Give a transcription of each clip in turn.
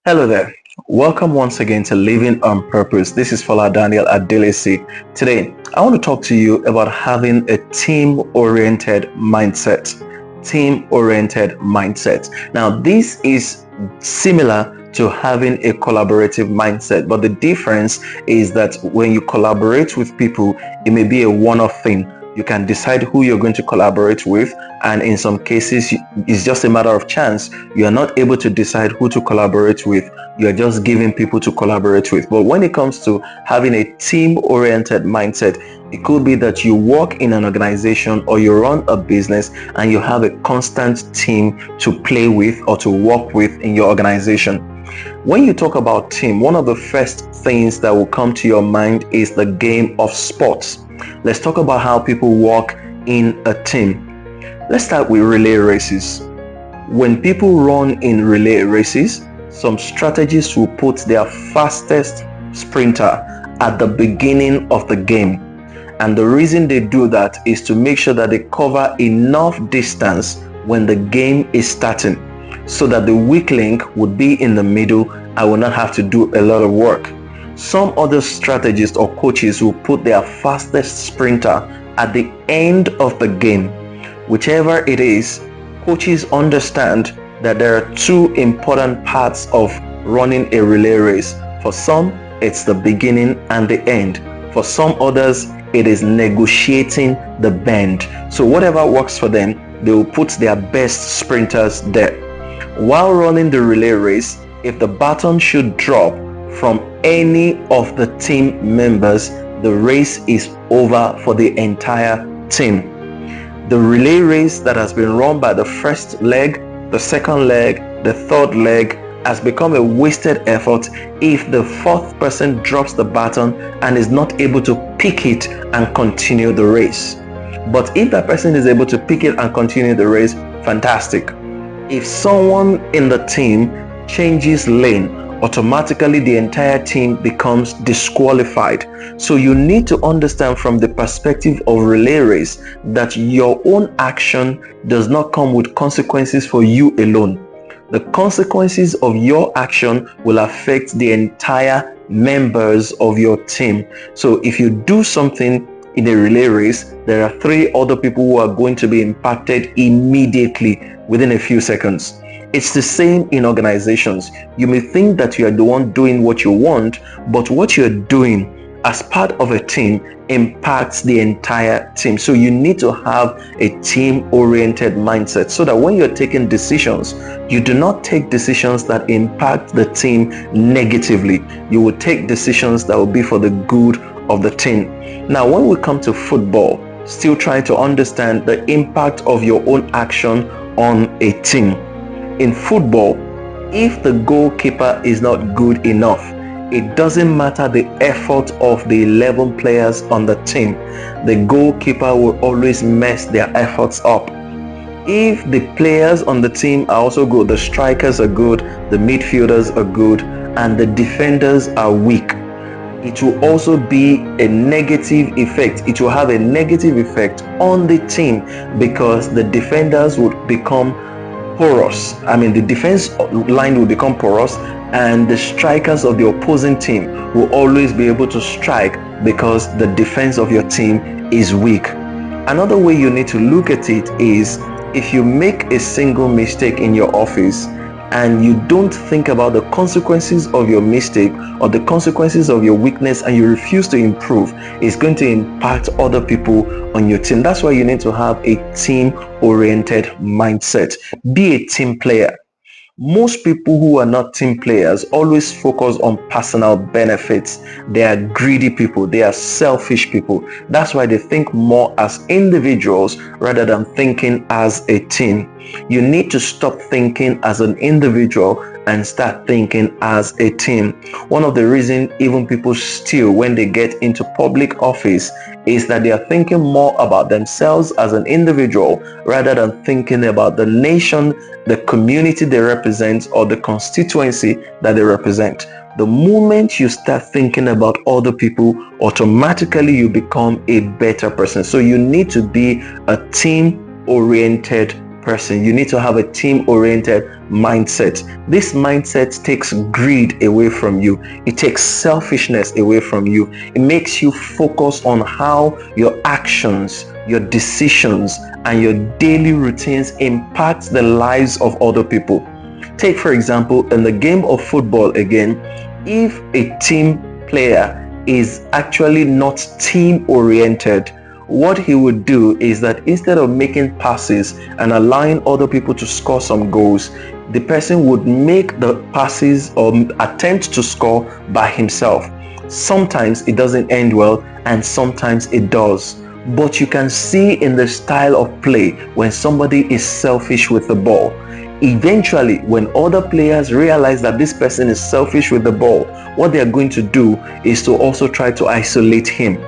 Hello there. Welcome once again to Living on Purpose. This is Fola Daniel Adelisi. Today, I want to talk to you about having a team-oriented mindset. Team-oriented mindset. Now, this is similar to having a collaborative mindset, but the difference is that when you collaborate with people, it may be a one-off thing. You can decide who you're going to collaborate with, and in some cases it's just a matter of chance. You are not able to decide who to collaborate with. You are just giving people to collaborate with. But when it comes to having a team-oriented mindset, it could be that you work in an organization or you run a business and you have a constant team to play with or to work with in your organization. When you talk about team, one of the first things that will come to your mind is the game of sports. Let's talk about how people work in a team. Let's start with relay races. When people run in relay races, some strategists will put their fastest sprinter at the beginning of the game. And the reason they do that is to make sure that they cover enough distance when the game is starting, so that the weak link would be in the middle and will not have to do a lot of work. Some other strategists or coaches will put their fastest sprinter at the end of the game. Whichever it is, coaches understand that there are two important parts of running a relay race. For some, it's the beginning and the end. For some others, it is negotiating the bend. So whatever works for them, they will put their best sprinters there. While running the relay race, if the baton should drop from any of the team members, the race is over for the entire team. The relay race that has been run by the first leg, the second leg, the third leg has become a wasted effort if the fourth person drops the baton and is not able to pick it and continue the race. But if that person is able to pick it and continue the race, fantastic. If someone in the team changes lane, automatically the entire team becomes disqualified. So you need to understand from the perspective of relay race that your own action does not come with consequences for you alone. The consequences of your action will affect the entire members of your team. So if you do something in a relay race, there are three other people who are going to be impacted immediately within a few seconds. It's the same in organizations. You may think that you are the one doing what you want, but what you're doing as part of a team impacts the entire team. So you need to have a team-oriented mindset so that when you're taking decisions, you do not take decisions that impact the team negatively. You will take decisions that will be for the good of the team. Now, when we come to football, still trying to understand the impact of your own action on a team. In football, if the goalkeeper is not good enough, it doesn't matter the effort of the 11 players on the team. The goalkeeper will always mess their efforts up. If the players on the team are also good, the strikers are good, the midfielders are good, and the defenders are weak, it will also be a negative effect. It will have a negative effect on the team because the defenders would become porous. The defense line will become porous, and the strikers of the opposing team will always be able to strike because the defense of your team is weak. Another way you need to look at it is if you make a single mistake in your office and you don't think about the consequences of your mistake or the consequences of your weakness and you refuse to improve, it's going to impact other people on your team. That's why you need to have a team-oriented mindset. Be a team player. Most people who are not team players always focus on personal benefits. They are greedy people. They are selfish people. That's why they think more as individuals rather than thinking as a team. You need to stop thinking as an individual and start thinking as a team. One of the reasons even people steal when they get into public office is that they are thinking more about themselves as an individual rather than thinking about the nation, the community they represent, or the constituency that they represent. The moment you start thinking about other people, automatically you become a better person. So you need to be a team-oriented person. You need to have a team-oriented mindset. This mindset takes greed away from you. It takes selfishness away from you. It makes you focus on how your actions, your decisions, and your daily routines impact the lives of other people. Take, for example, in the game of football again, if a team player is actually not team oriented, what he would do is that instead of making passes and allowing other people to score some goals, the person would make the passes or attempt to score by himself. Sometimes it doesn't end well, and sometimes it does. But you can see in the style of play when somebody is selfish with the ball. Eventually, when other players realize that this person is selfish with the ball, what they are going to do is to also try to isolate him.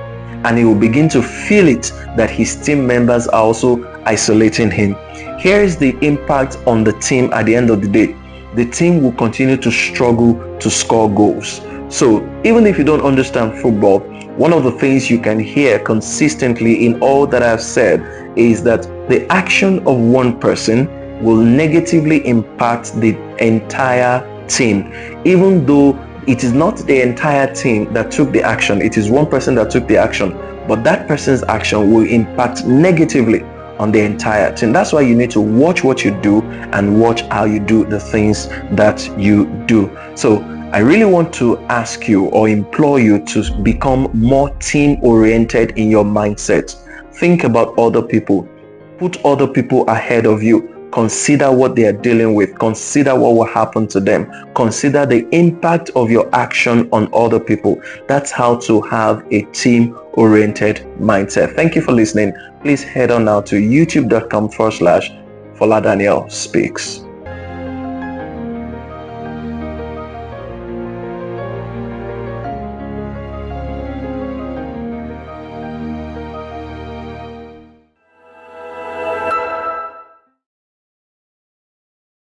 And he will begin to feel it that his team members are also isolating him. Here is the impact on the team at the end of the day. The team will continue to struggle to score goals. So even if you don't understand football, one of the things you can hear consistently in all that I've said is that the action of one person will negatively impact the entire team, even though it is not the entire team that took the action. It is one person that took the action, but that person's action will impact negatively on the entire team. That's why you need to watch what you do and watch how you do the things that you do. So I really want to ask you or implore you to become more team oriented in your mindset. Think about other people. Put other people ahead of you. Consider what they are dealing with. Consider what will happen to them. Consider the impact of your action on other people. That's how to have a team-oriented mindset. Thank you for listening. Please head on now to youtube.com/Fola Daniel Speaks.